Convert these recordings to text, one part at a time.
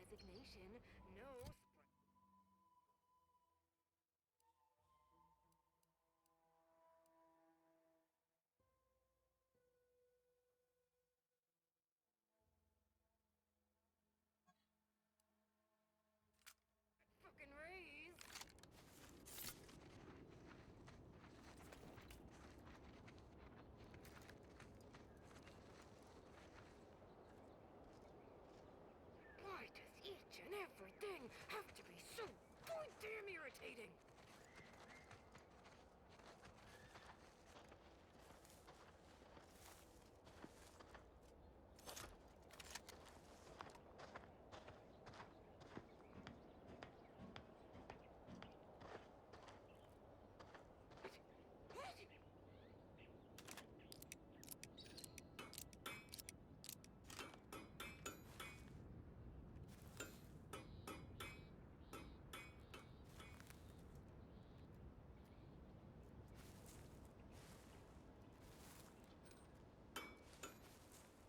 designation, no fucking raise. Why does each and everything have to be so goddamn irritating?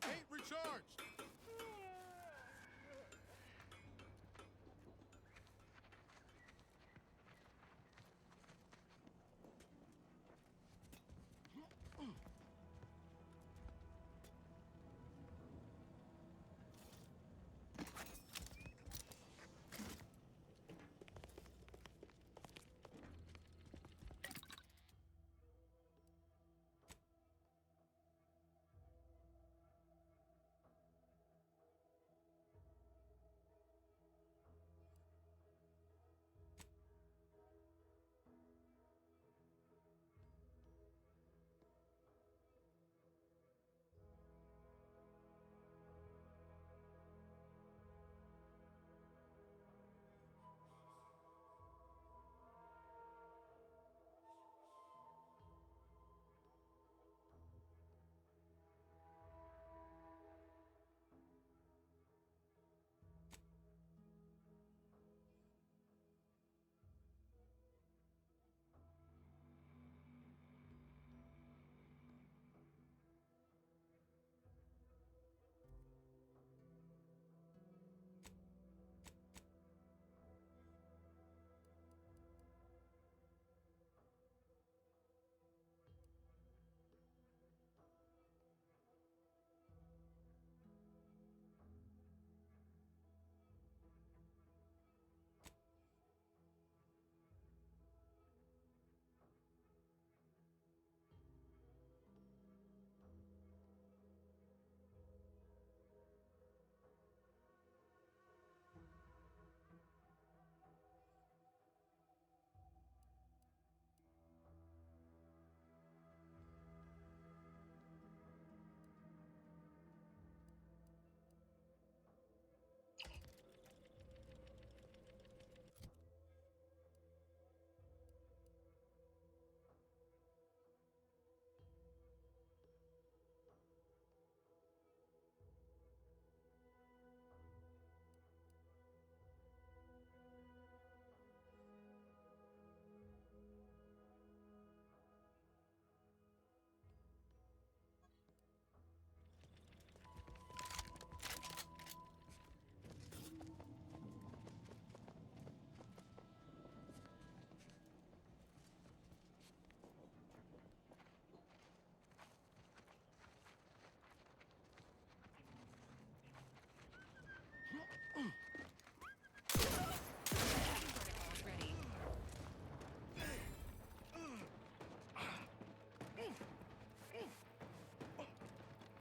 Ain't recharged!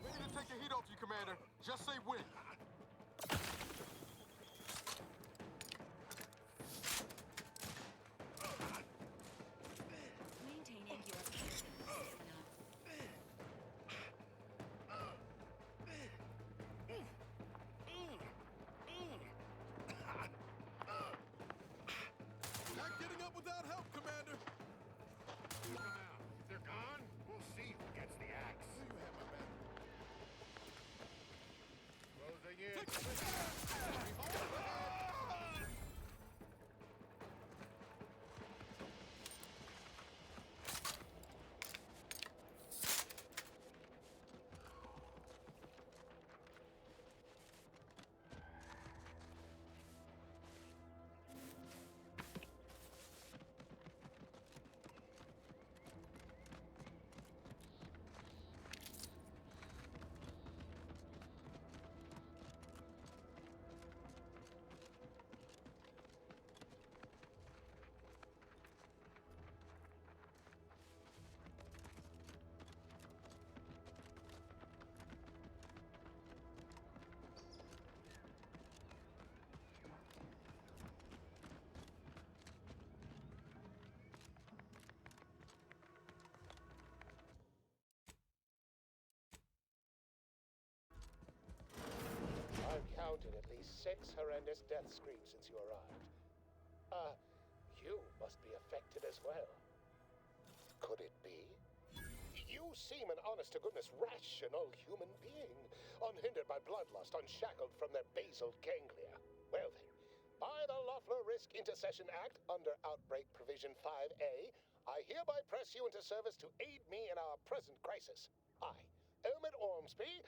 We need to take the heat off you, Commander. Just say when. Maintaining your appearance. Not getting up without help, Commander! Come out. They're gone? We'll see who gets the axe. You have my back. Closing 6 horrendous death screams since you arrived. You must be affected as well. Could it be? You seem an honest-to-goodness rational human being, unhindered by bloodlust, unshackled from their basal ganglia. Well then, by the Loeffler Risk Intercession Act, under Outbreak Provision 5A, I hereby press you into service to aid me in our present crisis. I, Elmet Ormsby,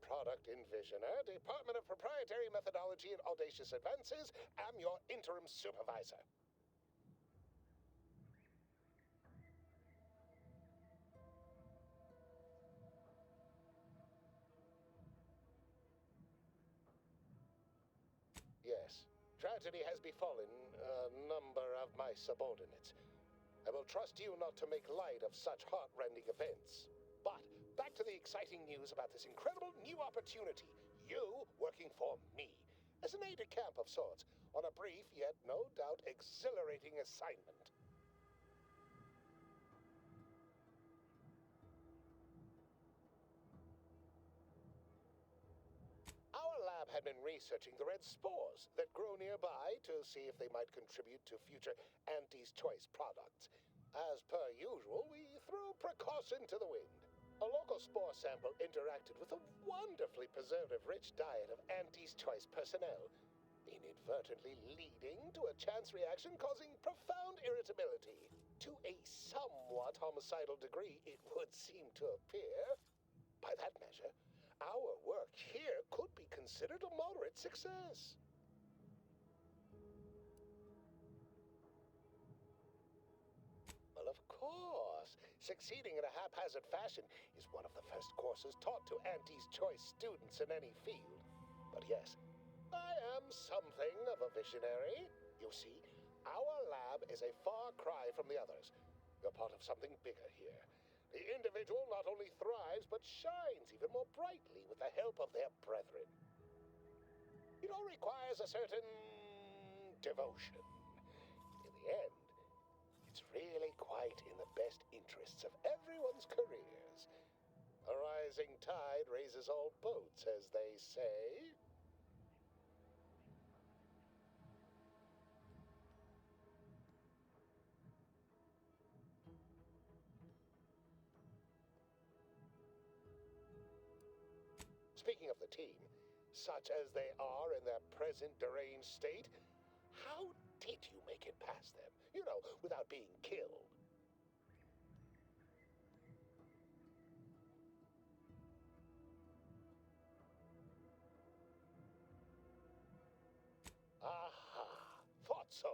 Product Envisioner, Department of Proprietary Methodology and Audacious Advances, am your interim supervisor. Yes, tragedy has befallen a number of my subordinates. I will trust you not to make light of such heart-rending events. But back to the exciting news about this incredible new opportunity. You working for me, as an aide-de-camp of sorts, on a brief yet no doubt exhilarating assignment. Our lab had been researching the red spores that grow nearby to see if they might contribute to future Auntie's Choice products. As per usual, we threw precaution to the wind. A local spore sample interacted with a wonderfully preservative-rich diet of Auntie's Choice personnel, inadvertently leading to a chance reaction causing profound irritability. To a somewhat homicidal degree, it would seem to appear. By that measure, our work here could be considered a moderate success. Well, of course, succeeding in a haphazard fashion is one of the first courses taught to Auntie's Choice students in any field. But yes, I am something of a visionary. You see, our lab is a far cry from the others. You're part of something bigger here. The individual not only thrives, but shines even more brightly with the help of their brethren. It all requires a certain devotion. In the end, it's really quite in the best interests of everyone's careers. A rising tide raises all boats, as they say. Speaking of the team, such as they are in their present deranged state, how did you make it past them? You know, without being killed. Aha, thought so.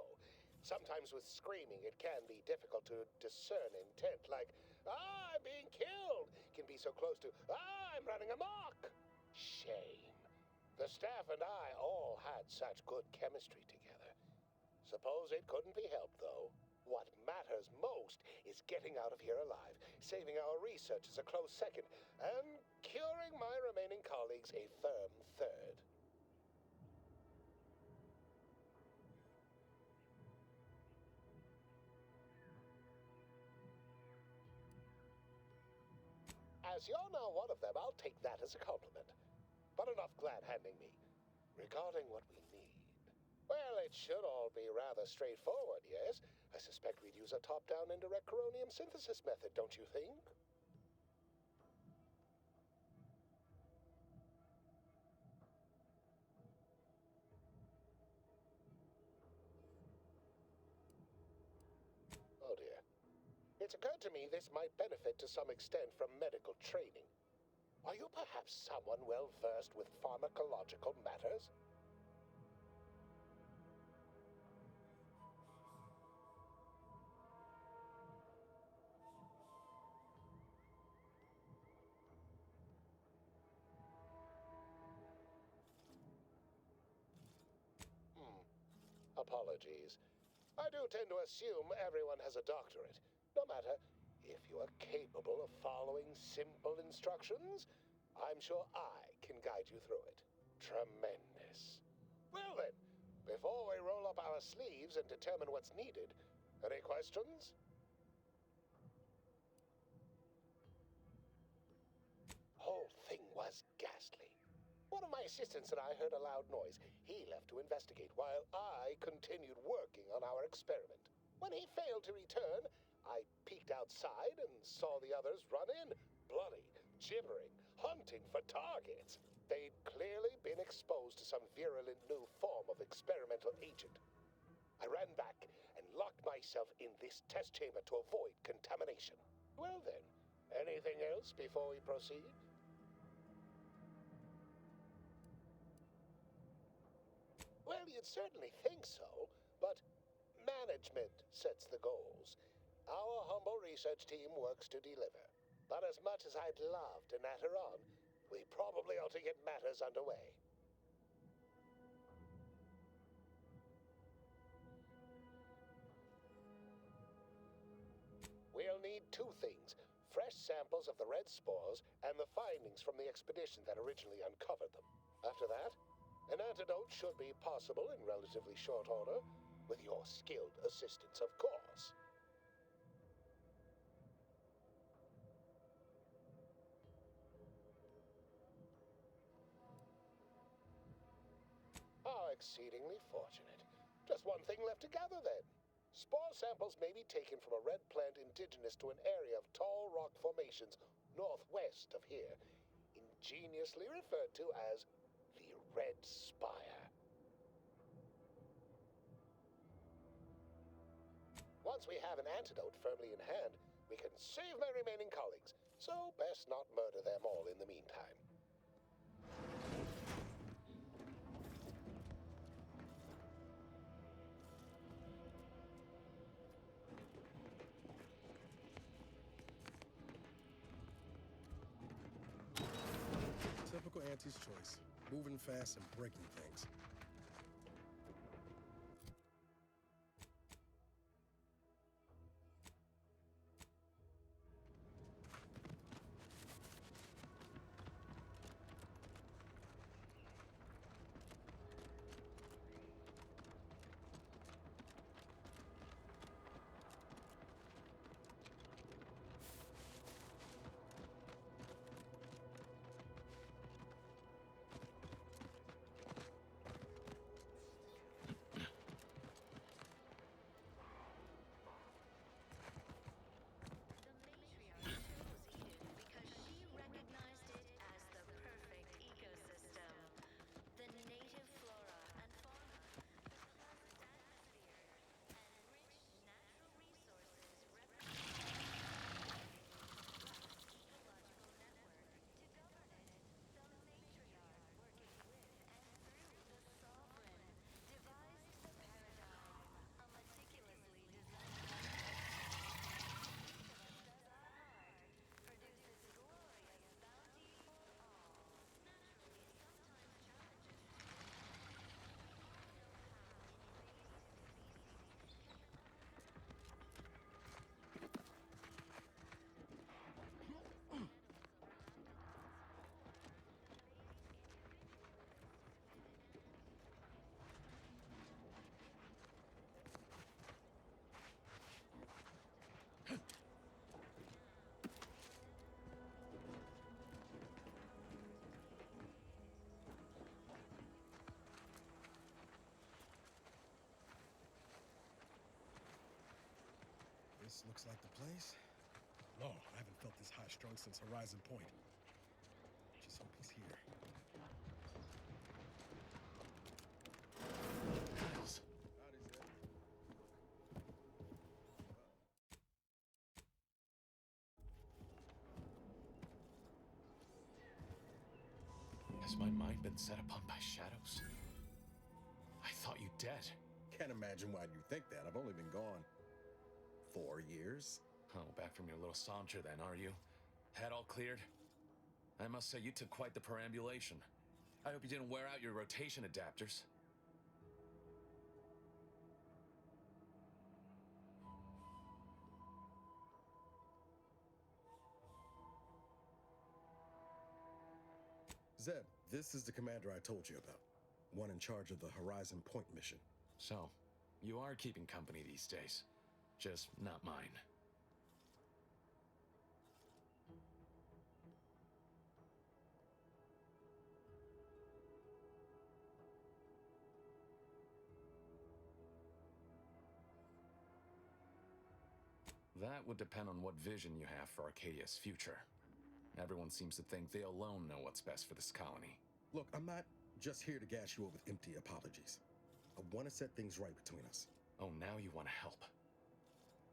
Sometimes with screaming, it can be difficult to discern intent, like, I'm being killed, can be so close to, I'm running amok. Shame. The staff and I all had such good chemistry together. Suppose it couldn't be helped, though. What matters most is getting out of here alive, saving our researchers a close second, and curing my remaining colleagues a firm third. As you're now one of them, I'll take that as a compliment. But enough glad-handing me. Regarding what we need, well, it should all be rather straightforward, yes? I suspect we'd use a top-down indirect coronium synthesis method, don't you think? Oh dear. It's occurred to me this might benefit to some extent from medical training. Are you perhaps someone well-versed with pharmacological matters? Apologies. I do tend to assume everyone has a doctorate. No matter, if you are capable of following simple instructions, I'm sure I can guide you through it. Tremendous. Well then, before we roll up our sleeves and determine what's needed, any questions? Whole thing was ghastly. One of my assistant and I heard a loud noise. He left to investigate while I continued working on our experiment. When he failed to return, I peeked outside and saw the others run in, bloody, gibbering, hunting for targets. They'd clearly been exposed to some virulent new form of experimental agent. I ran back and locked myself in this test chamber to avoid contamination. Well then, anything else before we proceed? Well, you'd certainly think so, but management sets the goals. Our humble research team works to deliver. But as much as I'd love to natter on, we probably ought to get matters underway. We'll need two things: fresh samples of the red spores and the findings from the expedition that originally uncovered them. After that, an antidote should be possible in relatively short order, with your skilled assistance, of course. How exceedingly fortunate. Just one thing left to gather, then. Spore samples may be taken from a red plant indigenous to an area of tall rock formations northwest of here, ingeniously referred to as the Red Spire. Once we have an antidote firmly in hand, we can save my remaining colleagues, so best not murder them all in the meantime. Typical Auntie's choice. Moving fast and breaking things. This looks like the place. No, I haven't felt this high-strung since Horizon Point. Just hope he's here. Nice. Has my mind been set upon by shadows? I thought you dead. Can't imagine why you think that. I've only been gone 4 years. Oh, back from your little saunter then, are you? Head all cleared? I must say you took quite the perambulation. I hope you didn't wear out your rotation adapters. Zeb, this is the commander I told you about. One in charge of the Horizon Point mission. So, you are keeping company these days. Just not mine. That would depend on what vision you have for Arcadia's future. Everyone seems to think they alone know what's best for this colony. Look, I'm not just here to gas you up with empty apologies. I want to set things right between us. Oh, now you want to help.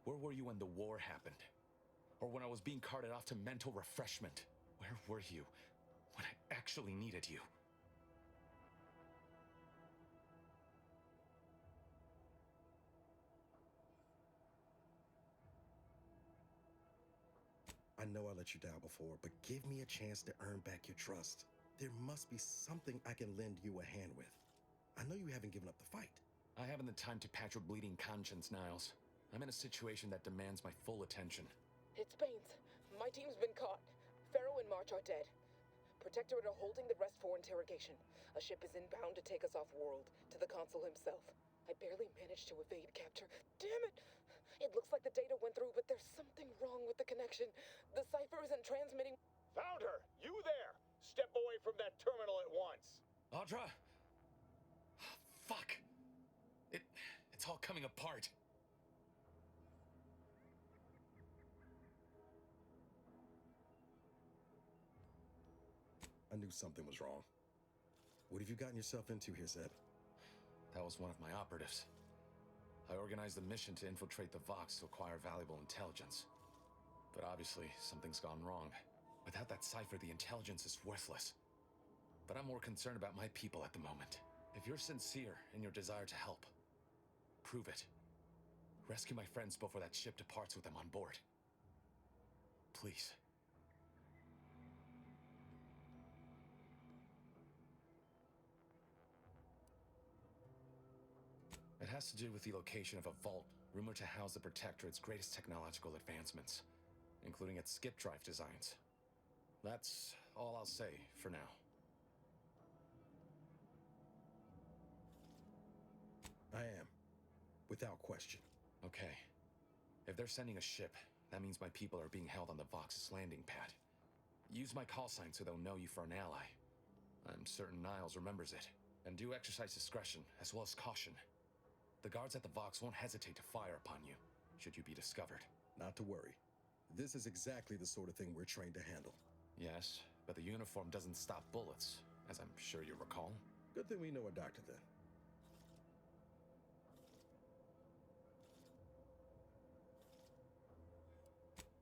Where were you when the war happened? Or when I was being carted off to mental refreshment? Where were you when I actually needed you? I know I let you down before, but give me a chance to earn back your trust. There must be something I can lend you a hand with. I know you haven't given up the fight. I haven't the time to patch your bleeding conscience, Niles. I'm in a situation that demands my full attention. It's Baines. My team's been caught. Pharaoh and March are dead. Protectorate are holding the rest for interrogation. A ship is inbound to take us off-world, to the consul himself. I barely managed to evade capture. Damn it! It looks like the data went through, but there's something wrong with the connection. The cipher isn't transmitting. Found her! You there! Step away from that terminal at once! Audra! Fuck! It's all coming apart. I knew something was wrong. What have you gotten yourself into here, Zeb? That was one of my operatives. I organized a mission to infiltrate the Vox to acquire valuable intelligence. But obviously, something's gone wrong. Without that cipher, the intelligence is worthless. But I'm more concerned about my people at the moment. If you're sincere in your desire to help, prove it. Rescue my friends before that ship departs with them on board. Please. It has to do with the location of a vault rumored to house the Protectorate's greatest technological advancements, including its skip drive designs. That's all I'll say for now. I am. Without question. Okay. If they're sending a ship, that means my people are being held on the Vox's landing pad. Use my call sign so they'll know you for an ally. I'm certain Niles remembers it. And do exercise discretion, as well as caution. The guards at the Vox won't hesitate to fire upon you, should you be discovered. Not to worry. This is exactly the sort of thing we're trained to handle. Yes, but the uniform doesn't stop bullets, as I'm sure you recall. Good thing we know a doctor then.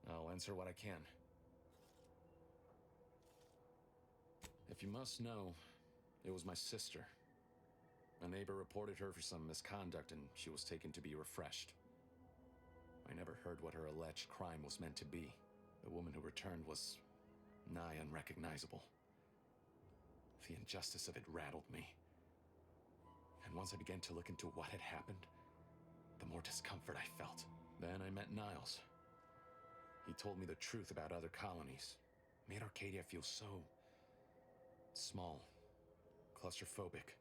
I'll answer what I can. If you must know, it was my sister. A neighbor reported her for some misconduct and she was taken to be refreshed. I never heard what her alleged crime was meant to be. The woman who returned was nigh unrecognizable. The injustice of it rattled me. And once I began to look into what had happened, the more discomfort I felt. Then I met Niles. He told me the truth about other colonies. Made Arcadia feel so small, claustrophobic,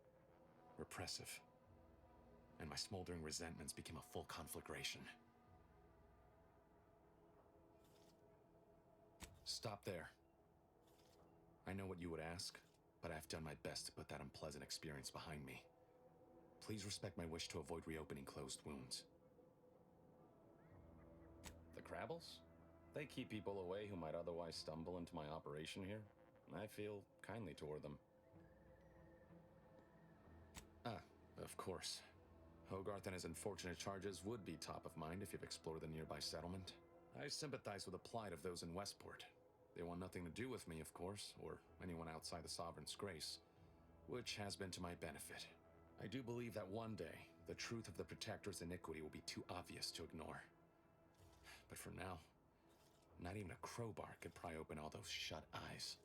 repressive. And my smoldering resentments became a full conflagration. Stop there. I know what you would ask, but I've done my best to put that unpleasant experience behind me. Please respect my wish to avoid reopening closed wounds. The Crabbles? They keep people away who might otherwise stumble into my operation here. I feel kindly toward them. Ah, of course. Hogarth and his unfortunate charges would be top of mind if you've explored the nearby settlement. I sympathize with the plight of those in Westport. They want nothing to do with me, of course, or anyone outside the Sovereign's grace, which has been to my benefit. I do believe that one day, the truth of the Protector's iniquity will be too obvious to ignore. But for now, not even a crowbar could pry open all those shut eyes.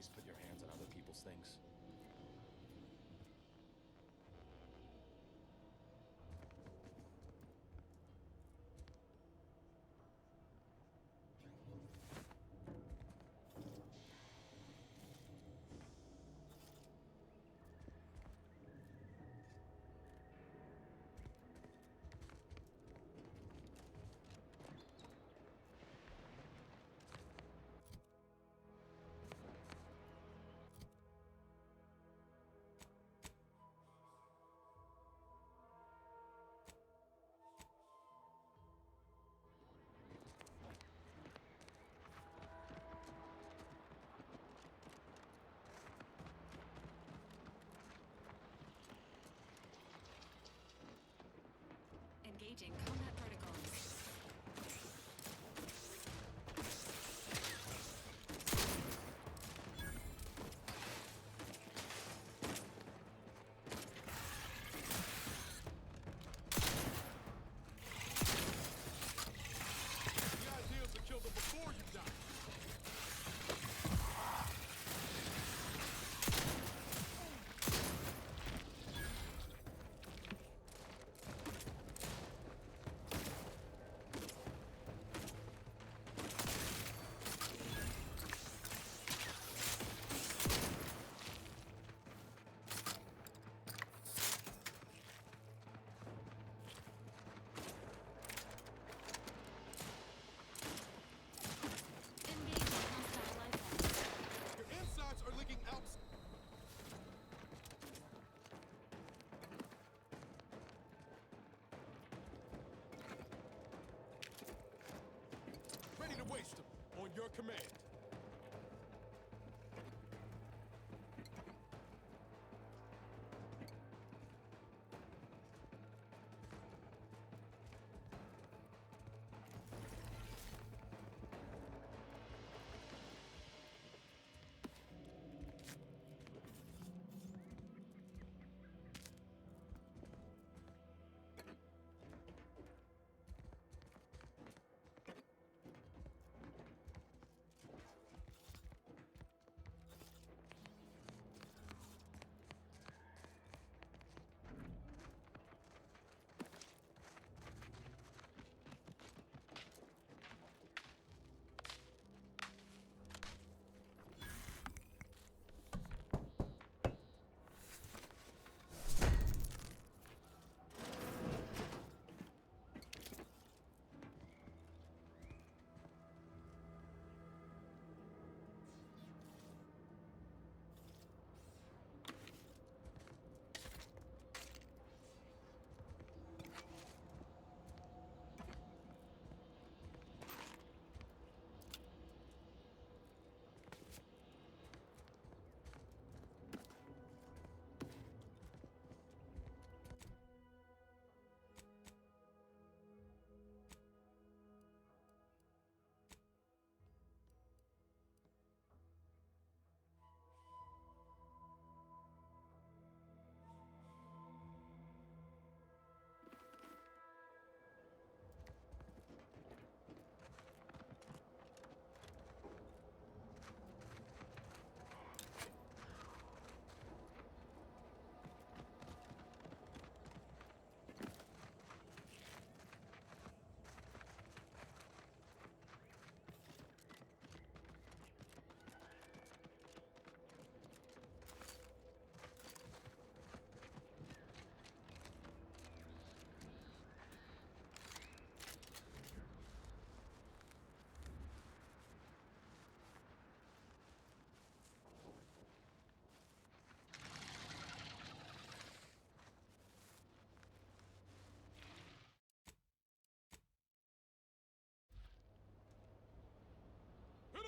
always put your hands on other people's things? Engaging combat protocols. The idea is to kill them before you die. Engaging hostile life forms. Your insides are leaking out. Ready to waste them on your command.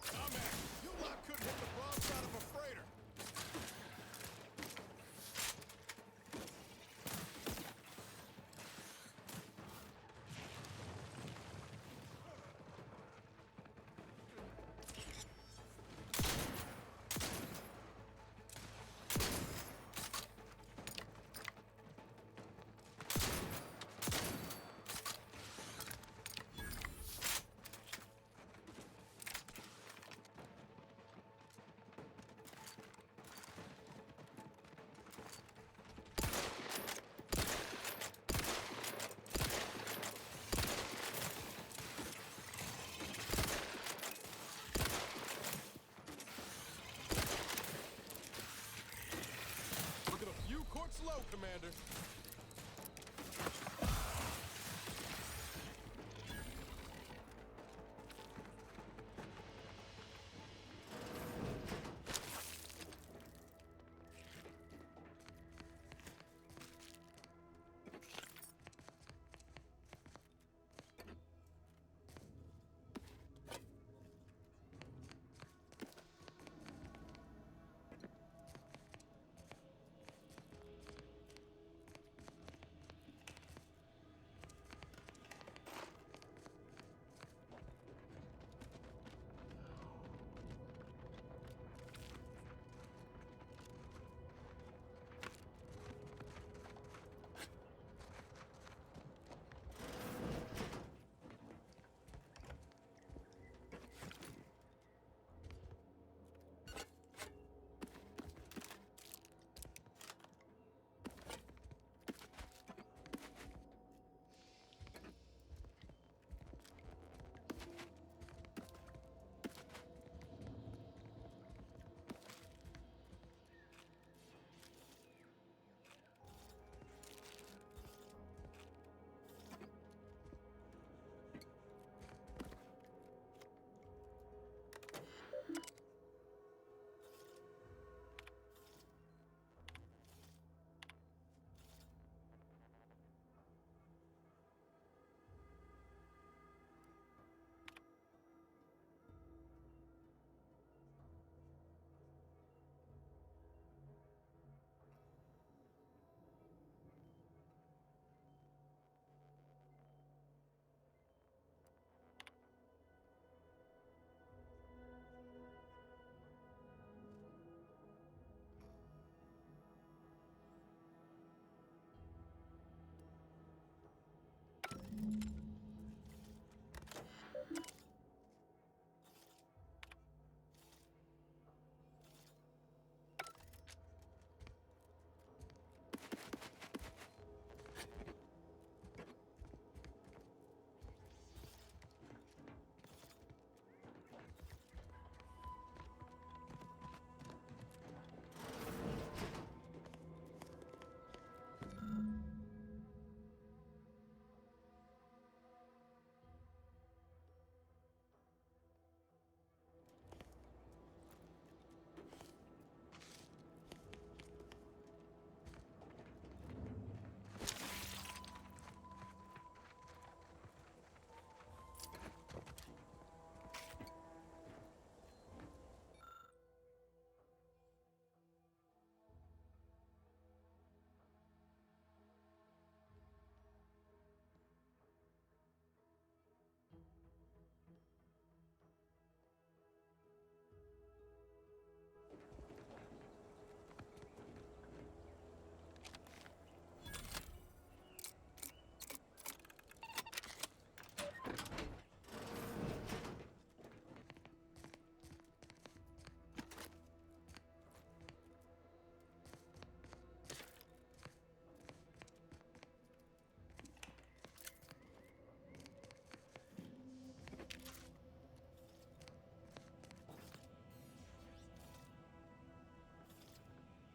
Come at me.